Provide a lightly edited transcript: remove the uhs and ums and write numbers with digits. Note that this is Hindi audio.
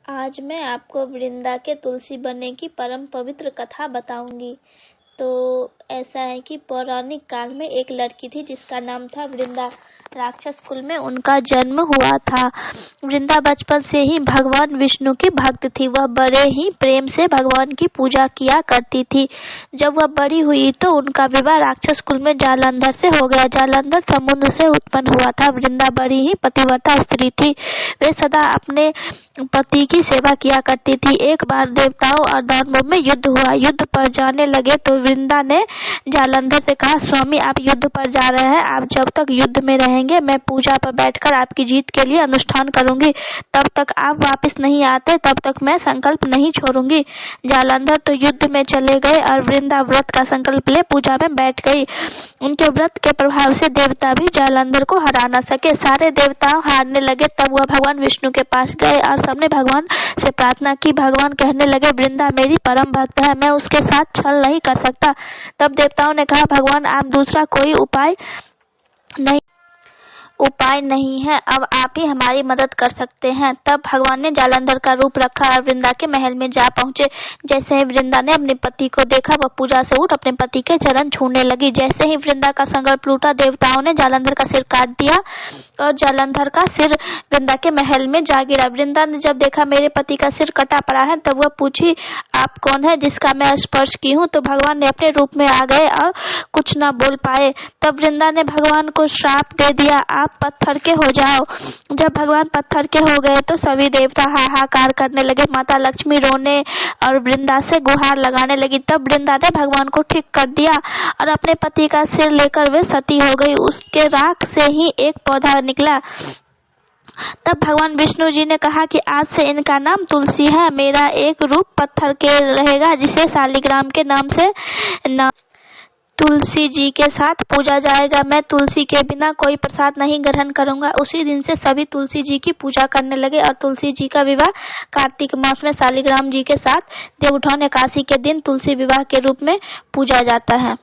आज मैं आपको वृंदा के तुलसी बनने की परम पवित्र कथा बताऊंगी। तो ऐसा है कि पौराणिक काल में एक लड़की थी जिसका नाम था वृंदा। राक्षस कुल में उनका जन्म हुआ था। वृंदा बचपन से ही भगवान विष्णु की भक्त थी। वह बड़े ही प्रेम से भगवान की पूजा किया करती थी। जब वह बड़ी हुई तो उनका विवाह राक्षस कुल में जालंधर से हो गया। जालंधर समुद्र से उत्पन्न हुआ था। वृंदा बड़ी ही पतिव्रता स्त्री थी। वे सदा अपने पति की सेवा किया करती थी। एक बार देवताओं और दानवों में युद्ध हुआ। युद्ध पर जाने लगे तो वृंदा ने जालंधर से कहा, स्वामी आप युद्ध पर जा रहे हैं, आप जब तक युद्ध में रहेंगे मैं पूजा पर बैठकर आपकी जीत के लिए अनुष्ठान करूंगी। तब तक आप वापस नहीं आते तब तक मैं संकल्प नहीं छोड़ूंगी। जालंधर तो युद्ध में चले गए और वृंदा व्रत का संकल्प ले पूजा में बैठ गई। उनके व्रत के प्रभाव से देवता भी जालंधर को हरा न सके। सारे देवता हारने लगे। तब वह भगवान विष्णु के पास गए और सबने भगवान से प्रार्थना की। भगवान कहने लगे, वृंदा मेरी परम भक्त है, मैं उसके साथ छल नहीं कर सकता। तब देवताओं ने कहा, भगवान आप दूसरा कोई उपाय नहीं है, अब आप ही हमारी मदद कर सकते हैं। तब भगवान ने जालंधर का रूप रखा और वृंदा के महल में जा पहुंचे। जैसे ही वृंदा ने अपने पति को देखा वह पूजा से उठ अपने पति के चरण छूने लगी। जैसे ही वृंदा का संकल्प टूटा देवताओं ने जालंधर का सिर काट दिया और जालंधर का सिर वृंदा के महल में जा गिरा। वृंदा ने जब देखा मेरे पति का सिर कटा पड़ा है तब वह पूछी, आप कौन है जिसका मैं स्पर्श की हूँ? तो भगवान ने अपने रूप में आ गए और कुछ न बोल पाए। तब वृंदा ने भगवान को श्राप दे दिया, आप पत्थर के हो जाओ। जब भगवान पत्थर के हो गए तो सभी देवता हाहाकार करने लगे। माता लक्ष्मी रोने और वृंदा से गुहार लगाने लगी। तब वृंदा ने भगवान को ठीक कर दिया और अपने पति का सिर लेकर वे सती हो गई। उसके राख से ही एक पौधा निकला। तब भगवान विष्णु जी ने कहा कि आज से इनका नाम तुलसी है। मेरा एक रूप पत्थर के रहेगा जिसे शालिग्राम के नाम से तुलसी जी के साथ पूजा जाएगा। मैं तुलसी के बिना कोई प्रसाद नहीं ग्रहण करूंगा। उसी दिन से सभी तुलसी जी की पूजा करने लगे और तुलसी जी का विवाह कार्तिक मास में शालिग्राम जी के साथ देवउठान एकादशी के दिन तुलसी विवाह के रूप में पूजा जाता है।